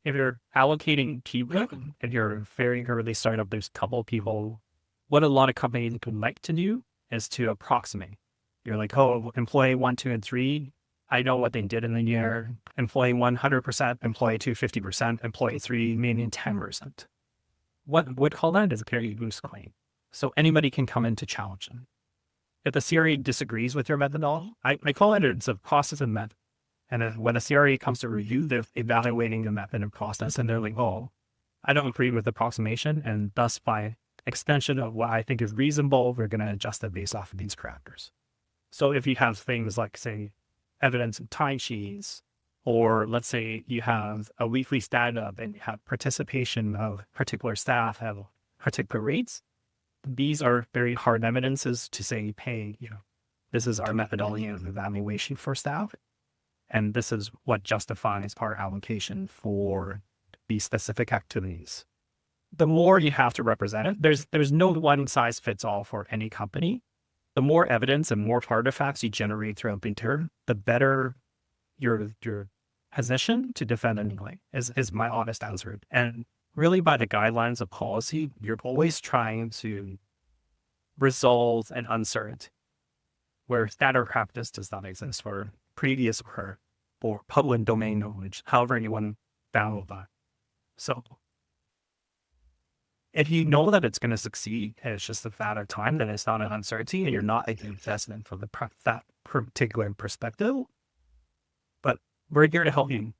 If you're allocating people and you're very early startup, there's a couple of people. What a lot of companies would like to do is to approximate. You're like, oh, employee 1, 2, and 3, I know what they did in the year. Employee 100%, employee 2, 50%, employee 3, maybe 10%. What would call that is a very loose claim. So anybody can come in to challenge them. If the CRE disagrees with your methodology, I call it it's a process and method. And then when a CRE comes to review, they're evaluating the method and process, and they're like, oh, I don't agree with the approximation, and thus by extension of what I think is reasonable, we're going to adjust it based off of these parameters. So if you have things like, say, evidence of timesheets, or let's say you have a weekly stand-up and you have participation of particular staff at particular rates, these are very hard evidences to say, hey, this is our methodology of evaluation for staff. And this is what justifies our allocation for these specific activities. The more you have to represent it, there's no one size fits all for any company. The more evidence and more artifacts you generate throughout the term, the better your position to defend anything is my honest answer. And really by the guidelines of policy, you're always trying to resolve an uncertainty where standard practice does not exist for previous or public domain knowledge, however anyone value that. So if you know that it's going to succeed and it's just a matter of time, then it's not an uncertainty and you're not making an investment from that particular perspective. But we're here to help you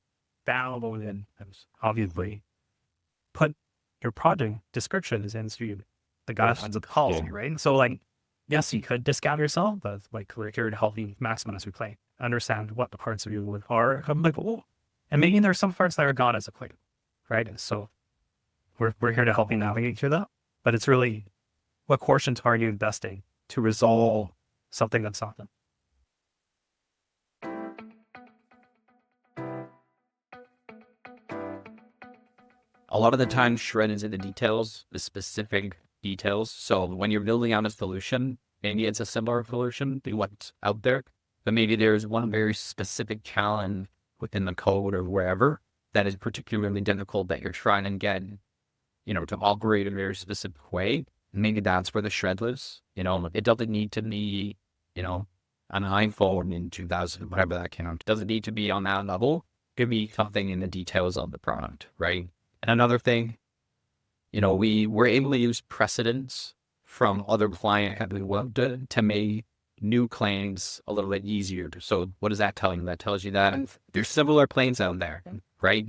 value and obviously put your project descriptions into the guidelines of the policy, right? So like, yes, you could discount yourself, but like we're here to help you maximize your play, understand what the parts of you are applicable, and maybe there's some parts that are not as applicable, right? And so we're here to help you navigate through that. But it's really, what portions are you investing to resolve something that's not done? A lot of the time, shred is in the details, the specific details. So when you're building out a solution, maybe it's a similar solution to what's out there, but maybe there's one very specific challenge within the code or wherever that is particularly difficult that you're trying to get, to operate in a very specific way. Maybe that's where the shred lives. It doesn't need to be, an iPhone in 2000, whatever that count. It doesn't need to be on that level. It could be something in the details of the product, right? And another thing, we were able to use precedents from other clients that we worked to make new claims a little bit easier. So what does that tell you? That tells you that there's similar claims out there, right?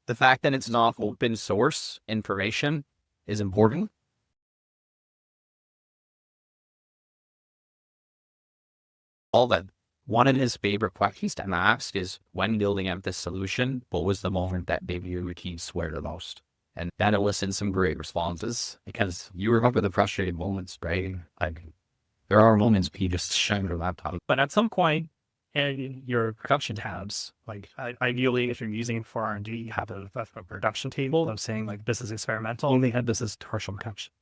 The fact that it's not open source information is important. All that. One of his favorite questions to ask is, when building out this solution, what was the moment that maybe you would swear the most? And that elicits some great responses because you remember the frustrating moments, right? Like there are moments you just shut your laptop. But at some point in your production tabs, like ideally if you're using it for R&D, you have a production table of saying like, this is experimental, only this is commercial production.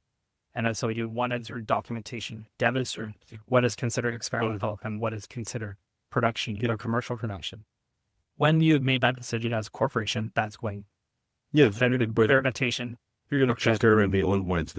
And so you wanted your documentation demonstrate what is considered experimental and what is considered production, commercial production. When you've made that decision as a corporation, that's when experimentation. You're going to experiment on points.